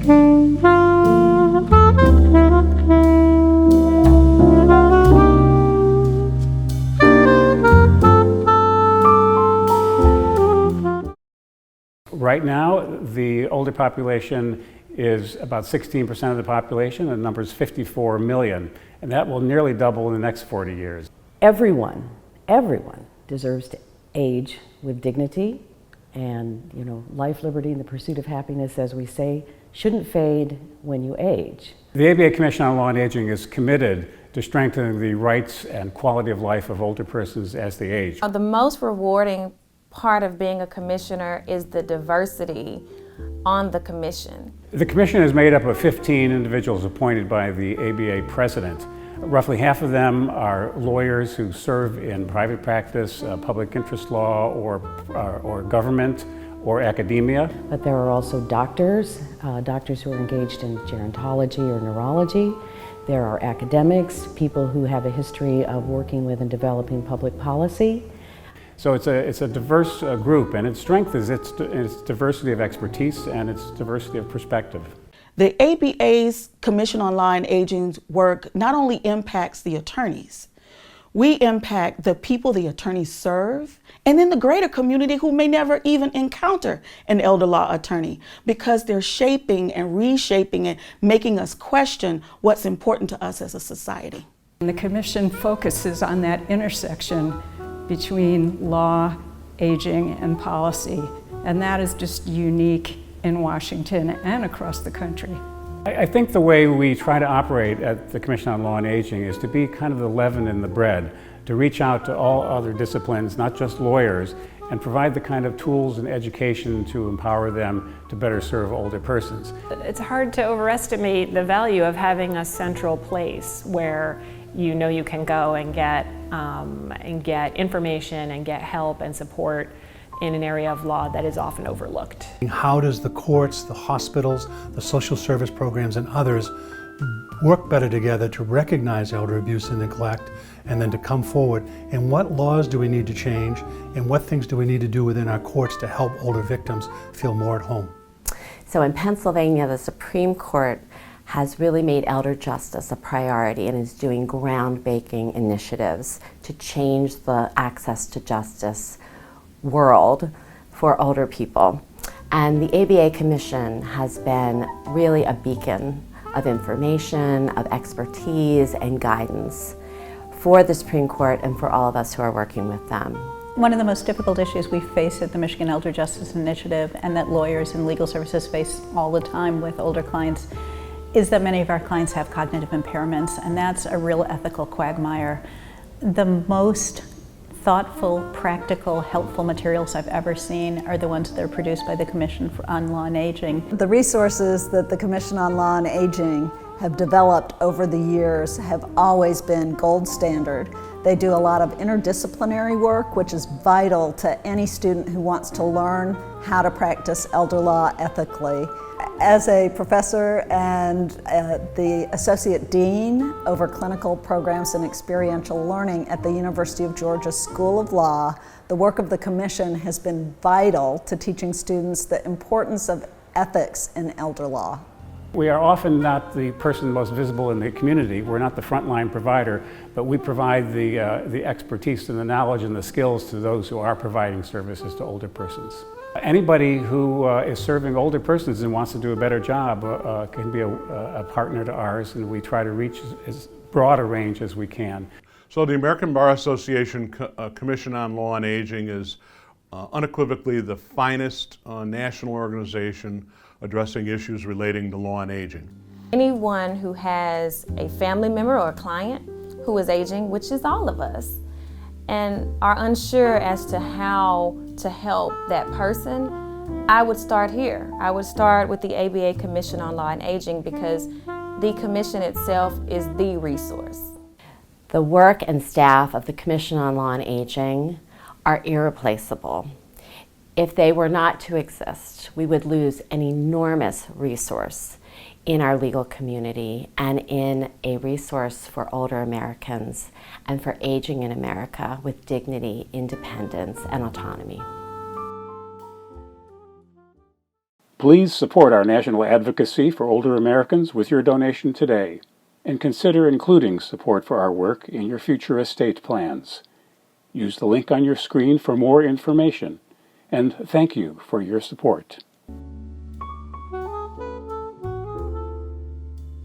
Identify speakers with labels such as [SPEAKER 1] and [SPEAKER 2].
[SPEAKER 1] Right now, the older population is about 16% of the population, and the number is 54 million, and that will nearly double in the next 40 years.
[SPEAKER 2] Everyone deserves to age with dignity, and life, liberty, and the pursuit of happiness, as we say, shouldn't fade when you age.
[SPEAKER 1] The ABA Commission on Law and Aging is committed to strengthening the rights and quality of life of older persons as they age.
[SPEAKER 3] The most rewarding part of being a commissioner is the diversity on the commission.
[SPEAKER 1] The commission is made up of 15 individuals appointed by the ABA president. Roughly half of them are lawyers who serve in private practice, public interest law, or government, or academia.
[SPEAKER 2] But there are also doctors who are engaged in gerontology or neurology. There are academics, people who have a history of working with and developing public policy.
[SPEAKER 1] So it's a diverse group, and its strength is its diversity of expertise and its diversity of perspective.
[SPEAKER 4] The ABA's Commission on Law and Aging's work not only impacts the attorneys, we impact the people the attorneys serve, and then the greater community who may never even encounter an elder law attorney, because they're shaping and reshaping and making us question what's important to us as a society.
[SPEAKER 5] And the Commission focuses on that intersection between law, aging, and policy, and that is just unique in Washington and across the country.
[SPEAKER 1] I think the way we try to operate at the Commission on Law and Aging is to be kind of the leaven in the bread, to reach out to all other disciplines, not just lawyers, and provide the kind of tools and education to empower them to better serve older persons.
[SPEAKER 6] It's hard to overestimate the value of having a central place where you can go and get information and get help and support in an area of law that is often overlooked.
[SPEAKER 7] How does the courts, the hospitals, the social service programs, and others work better together to recognize elder abuse and neglect, and then to come forward? And what laws do we need to change, and what things do we need to do within our courts to help older victims feel more at home?
[SPEAKER 8] So in Pennsylvania, the Supreme Court has really made elder justice a priority and is doing groundbreaking initiatives to change the access to justice world for older people. And the ABA Commission has been really a beacon of information, of expertise, and guidance for the Supreme Court and for all of us who are working with them.
[SPEAKER 9] One of the most difficult issues we face at the Michigan Elder Justice Initiative, and that lawyers and legal services face all the time with older clients, is that many of our clients have cognitive impairments, and that's a real ethical quagmire. The most thoughtful, practical, helpful materials I've ever seen are the ones that are produced by the Commission on Law and Aging.
[SPEAKER 10] The resources that the Commission on Law and Aging have developed over the years have always been gold standard. They do a lot of interdisciplinary work, which is vital to any student who wants to learn how to practice elder law ethically. As a professor and the Associate Dean over Clinical Programs and Experiential Learning at the University of Georgia School of Law, the work of the Commission has been vital to teaching students the importance of ethics in elder law.
[SPEAKER 1] We are often not the person most visible in the community. We're not the frontline provider, but we provide the expertise and the knowledge and the skills to those who are providing services to older persons. Anybody who is serving older persons and wants to do a better job can be a partner to ours, and we try to reach as broad a range as we can.
[SPEAKER 11] So the American Bar Association Commission on Law and Aging is unequivocally the finest national organization addressing issues relating to law and aging.
[SPEAKER 3] Anyone who has a family member or a client who is aging, which is all of us, and are unsure as to how to help that person, I would start here. I would start with the ABA Commission on Law and Aging, because the commission itself is the resource.
[SPEAKER 8] The work and staff of the Commission on Law and Aging are irreplaceable. If they were not to exist, we would lose an enormous resource in our legal community and in a resource for older Americans and for aging in America with dignity, independence, and autonomy.
[SPEAKER 1] Please support our national advocacy for older Americans with your donation today, and consider including support for our work in your future estate plans. Use the link on your screen for more information, and thank you for your support.